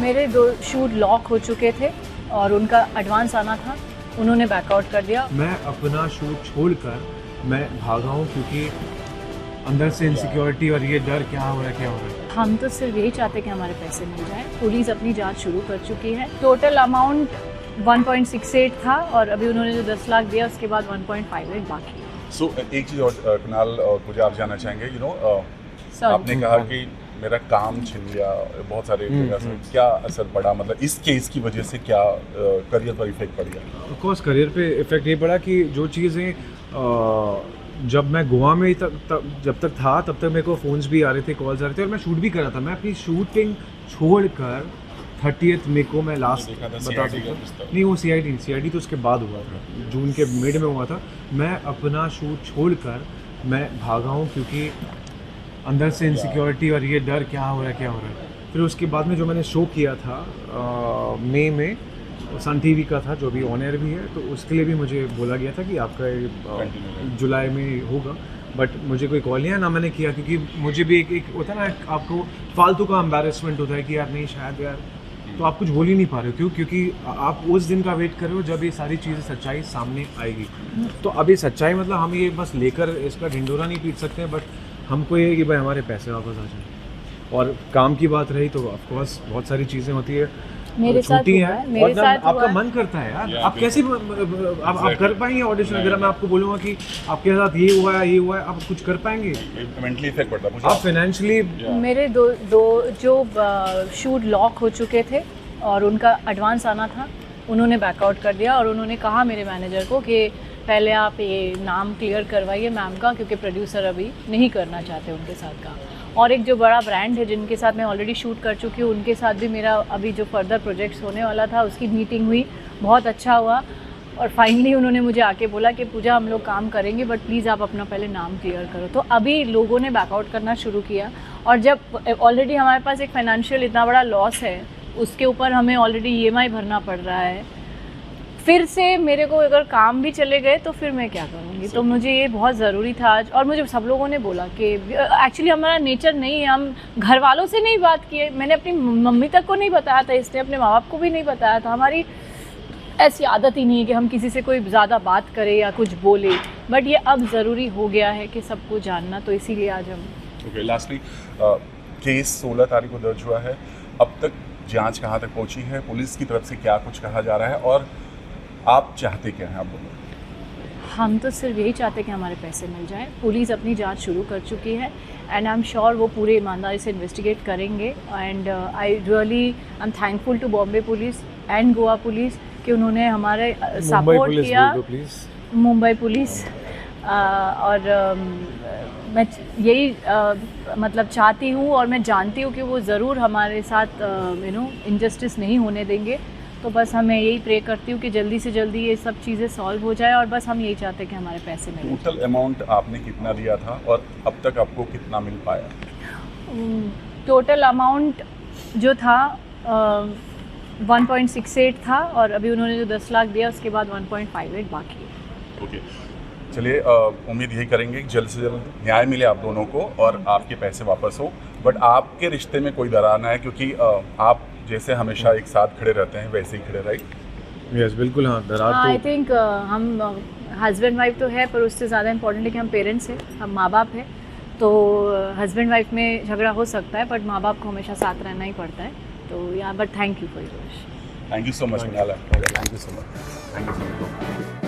मेरे 2 shoot lock हो चुके थे और उनका एडवांस आना था, उन्होंने बैकआउट कर दिया। मैं अपना शूट छोड़कर मैं भागा हूँ क्योंकि अंदर से इनसिक्योरिटी और ये डर क्या हो रहा है। हम तो सिर्फ यही चाहते कि हमारे पैसे मिल जाए। पुलिस अपनी जांच शुरू कर चुकी है। टोटल अमाउंट 1.68 था और अभी उन्होंने जो 10 लाख दिया उसके बाद 1.58 बाकी है। एक चीज़ और कुणाल, मुझे आप जानना चाहेंगे, आपने कहा कि मेरा काम छिन गया, बहुत सारे जगह से क्या असर पड़ा, मतलब इस केस की वजह से क्या करियर पर इफेक्ट पड़ गया? ऑफ कोर्स करियर पे इफेक्ट ये पड़ा कि जो चीज़ें जब मैं गोवा में जब तक था तब तक मेरे को फ़ोन्स भी आ रहे थे, कॉल्स आ रहे थे और मैं शूट भी कर रहा था। मैं अपनी शूटिंग छोड़कर 30th मई को मैं लास्ट बता सकता हूँ, नहीं वो CID तो उसके बाद हुआ था, जून के मिड में हुआ था। मैं अपना शूट छोड़कर मैं भागा हूँ क्योंकि अंदर से इनसिक्योरिटी और ये डर क्या हो रहा है। फिर उसके बाद में जो मैंने शो किया था मई में सन टीवी का था, जो भी ऑन एयर भी है, तो उसके लिए भी मुझे बोला गया था कि आपका जुलाई में होगा, बट मुझे कोई कॉल नहीं है, ना मैंने किया, क्योंकि मुझे भी एक होता है ना, आपको फालतू का एम्बैरेसमेंट होता है कि यार नहीं शायद यार, तो आप कुछ बोल ही नहीं पा रहे हो। क्यों? क्योंकि आप उस दिन का वेट कर रहे हो जब ये सारी चीज़ें सच्चाई सामने आएगी। तो अभी सच्चाई मतलब हम ये बस लेकर इसका ढिंडोरा नहीं पीट सकते, बट हमको ये है कि भाई हमारे पैसे वापस आ जाए। और काम की बात रही तो ऑफकोर्स बहुत सारी चीज़ें होती है, मेरे साथ हुआ है, मेरे साथ आपका मन करता है यार, आप कैसे आप कर पाएंगे ऑडिशन? अगर मैं आपको बोलूँगा कि आपके साथ ये हुआ है, आप कुछ कर पाएंगे? मेंटली इफेक्ट पड़ता है, आप फाइनेंशियली। मेरे दो जो शूट लॉक हो चुके थे और उनका एडवांस आना था, उन्होंने बैकआउट कर दिया और उन्होंने कहा मेरे मैनेजर को कि पहले आप ये नाम क्लियर करवाइए मैम का, क्योंकि प्रोड्यूसर अभी नहीं करना चाहते उनके साथ काम। और एक जो बड़ा ब्रांड है जिनके साथ मैं ऑलरेडी शूट कर चुकी हूँ, उनके साथ भी मेरा अभी जो फर्दर प्रोजेक्ट्स होने वाला था उसकी मीटिंग हुई, बहुत अच्छा हुआ और फाइनली उन्होंने मुझे आके बोला कि पूजा हम लोग काम करेंगे बट प्लीज़ आप अपना पहले नाम क्लियर करो। तो अभी लोगों ने बैकआउट करना शुरू किया और जब ऑलरेडी हमारे पास एक फाइनेंशियल इतना बड़ा लॉस है, उसके ऊपर हमें ऑलरेडी EMI भरना पड़ रहा है, फिर से मेरे को अगर काम भी चले गए तो फिर मैं क्या करूँगी? तो मुझे ये बहुत ज़रूरी था आज। और मुझे सब लोगों ने बोला कि एक्चुअली हमारा नेचर नहीं है, हम घर वालों से नहीं बात किए, मैंने अपनी मम्मी तक को नहीं बताया था, इसने अपने माँ बाप को भी नहीं बताया था। हमारी ऐसी आदत ही नहीं है कि हम किसी से कोई ज़्यादा बात करें या कुछ बोले, बट ये अब ज़रूरी हो गया है कि सबको जानना, तो इसीलिए आज हम। ओके, लास्टली केस 16 तारीख को दर्ज हुआ है, अब तक जांच कहाँ तक पहुँची है? पुलिस की तरफ से क्या कुछ कहा जा रहा है और आप चाहते क्या हैं? आप बोलो। हम तो सिर्फ यही चाहते कि हमारे पैसे मिल जाए। पुलिस अपनी जांच शुरू कर चुकी है एंड आई एम श्योर वो पूरे ईमानदारी से इन्वेस्टिगेट करेंगे and I am thankful to Bombay police and Goa police कि उन्होंने हमारे सपोर्ट किया। मुंबई पुलिस और मैं यही मतलब चाहती हूँ और मैं जानती हूँ कि वो ज़रूर हमारे साथ इनजस्टिस नहीं होने देंगे। तो बस हमें यही प्रे करती हूँ कि जल्दी से जल्दी ये सब चीज़ें सॉल्व हो जाए और बस हम यही चाहते हैं कि हमारे पैसे मिलें। टोटल अमाउंट आपने कितना दिया था और अब तक आपको कितना मिल पाया? टोटल अमाउंट जो था 1.68 था और अभी उन्होंने जो 10 लाख दिया उसके बाद 1.58 बाकी है। ओके, चलिए उम्मीद यही करेंगे कि जल्द से जल्द न्याय मिले आप दोनों को और आपके पैसे वापस हो, बट आपके रिश्ते में कोई दरार ना है, क्योंकि आप जैसे हमेशा एक साथ खड़े रहते हैं वैसे ही खड़े रहे। यस बिल्कुल, हाँ दरार तो आई थिंक हम हस्बैंड वाइफ तो है, पर उससे ज़्यादा इम्पोर्टेंट है कि हम पेरेंट्स हैं, हम माँ बाप हैं। तो हस्बैंड वाइफ में झगड़ा हो सकता है बट माँ बाप को हमेशा साथ रहना ही पड़ता है। तो या but thank you for your wish. Thank you so much. Thank you so much.